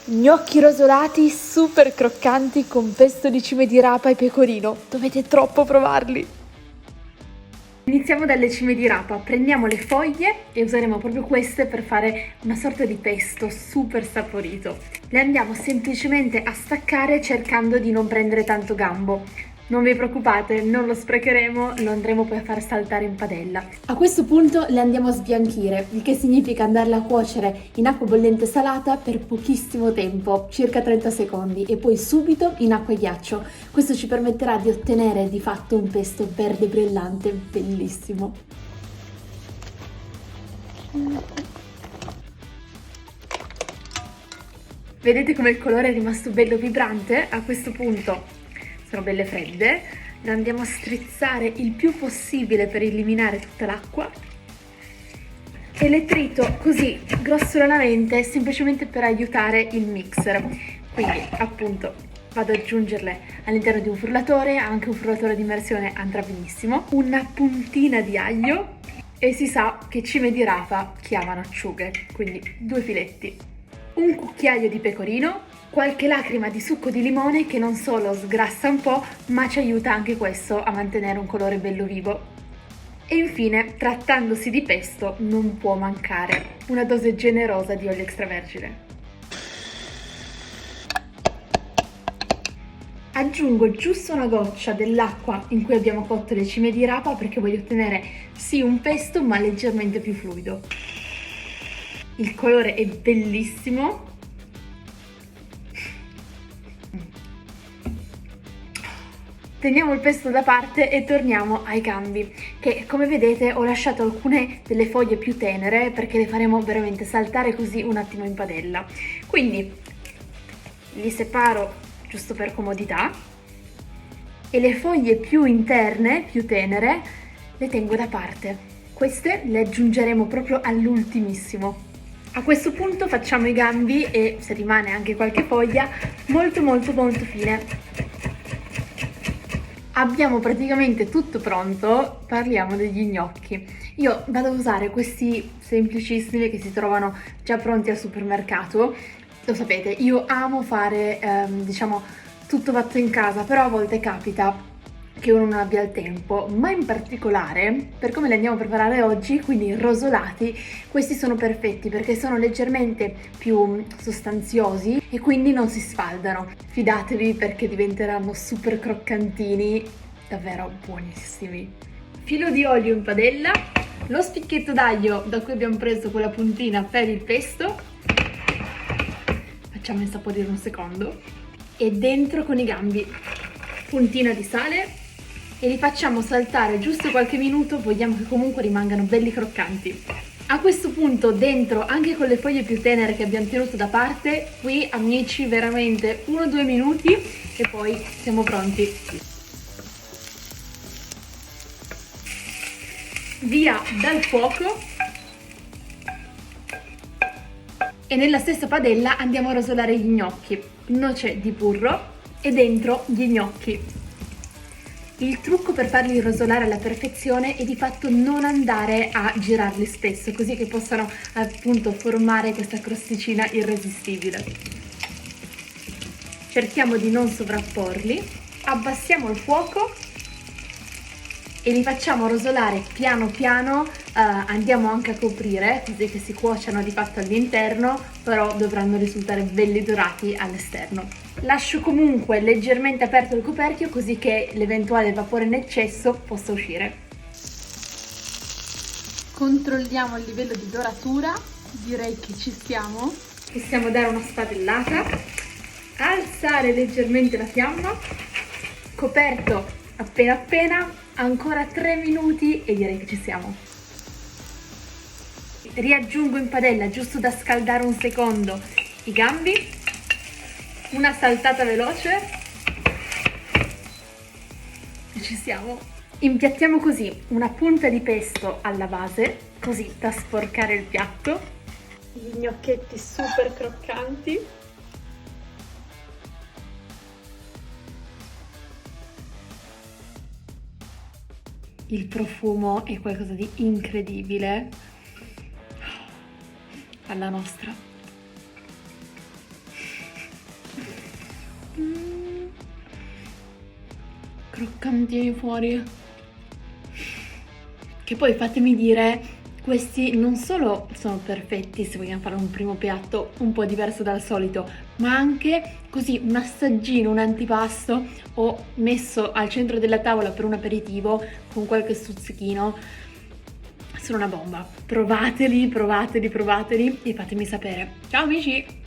Gnocchi rosolati super croccanti con pesto di cime di rapa e pecorino. Dovete troppo provarli! Iniziamo dalle cime di rapa, prendiamo le foglie e useremo proprio queste per fare una sorta di pesto super saporito. Le andiamo semplicemente a staccare cercando di non prendere tanto gambo. Non vi preoccupate, non lo sprecheremo, lo andremo poi a far saltare in padella. A questo punto le andiamo a sbianchire, il che significa andarle a cuocere in acqua bollente salata per pochissimo tempo, circa 30 secondi, e poi subito in acqua e ghiaccio. Questo ci permetterà di ottenere di fatto un pesto verde brillante, bellissimo. Vedete come il colore è rimasto bello vibrante? A questo punto sono belle fredde, le andiamo a strizzare il più possibile per eliminare tutta l'acqua e le trito così grossolanamente semplicemente per aiutare il mixer. Quindi appunto vado ad aggiungerle all'interno di un frullatore, anche un frullatore di immersione andrà benissimo, una puntina di aglio e si sa che cime di rapa chiamano acciughe, quindi 2 filetti, un cucchiaio di pecorino, qualche lacrima di succo di limone che non solo sgrassa un po', ma ci aiuta anche questo a mantenere un colore bello vivo. E infine, trattandosi di pesto, non può mancare una dose generosa di olio extravergine. Aggiungo giusto una goccia dell'acqua in cui abbiamo cotto le cime di rapa perché voglio ottenere sì un pesto ma leggermente più fluido. Il colore è bellissimo. Teniamo il pesto da parte e torniamo ai gambi, che come vedete ho lasciato alcune delle foglie più tenere perché le faremo veramente saltare così un attimo in padella. Quindi li separo giusto per comodità e le foglie più interne, più tenere, le tengo da parte. Queste le aggiungeremo proprio all'ultimissimo. A questo punto facciamo i gambi e, se rimane anche qualche foglia, molto fine. Abbiamo praticamente tutto pronto, parliamo degli gnocchi. Io vado a usare questi semplicissimi che si trovano già pronti al supermercato. Lo sapete, io amo fare, diciamo, tutto fatto in casa, però a volte capita che uno non abbia il tempo, ma in particolare, per come li andiamo a preparare oggi, quindi rosolati, questi sono perfetti perché sono leggermente più sostanziosi e quindi non si sfaldano. Fidatevi perché diventeranno super croccantini, davvero buonissimi. Filo di olio in padella, lo spicchetto d'aglio da cui abbiamo preso quella puntina per il pesto, facciamo insaporire un secondo, e dentro con i gambi, puntina di sale, e li facciamo saltare giusto qualche minuto, vogliamo che comunque rimangano belli croccanti. A questo punto dentro, anche con le foglie più tenere che abbiamo tenuto da parte, qui amici veramente 1-2 minuti e poi siamo pronti. Via dal fuoco e nella stessa padella andiamo a rosolare gli gnocchi, noce di burro e dentro gli gnocchi. Il trucco per farli rosolare alla perfezione è di fatto non andare a girarli spesso, così che possano appunto formare questa crosticina irresistibile. Cerchiamo di non sovrapporli, abbassiamo il fuoco e li facciamo rosolare piano piano, andiamo anche a coprire così che si cuociano di fatto all'interno, però dovranno risultare belli dorati all'esterno. Lascio comunque leggermente aperto il coperchio così che l'eventuale vapore in eccesso possa uscire. Controlliamo il livello di doratura, direi che ci siamo. Possiamo dare una spadellata, alzare leggermente la fiamma, coperto appena, ancora 3 minuti e direi che ci siamo. Riaggiungo in padella giusto da scaldare un secondo i gambi, una saltata veloce e ci siamo. Impiattiamo così una punta di pesto alla base, così da sporcare il piatto, gli gnocchetti super croccanti. Il profumo è qualcosa di incredibile, alla nostra. croccantini fuori. Che poi fatemi dire, questi non solo sono perfetti se vogliamo fare un primo piatto un po' diverso dal solito, ma anche così un assaggino, un antipasto o messo al centro della tavola per un aperitivo con qualche stuzzichino. Sono una bomba. Provateli, provateli, provateli e fatemi sapere. Ciao amici!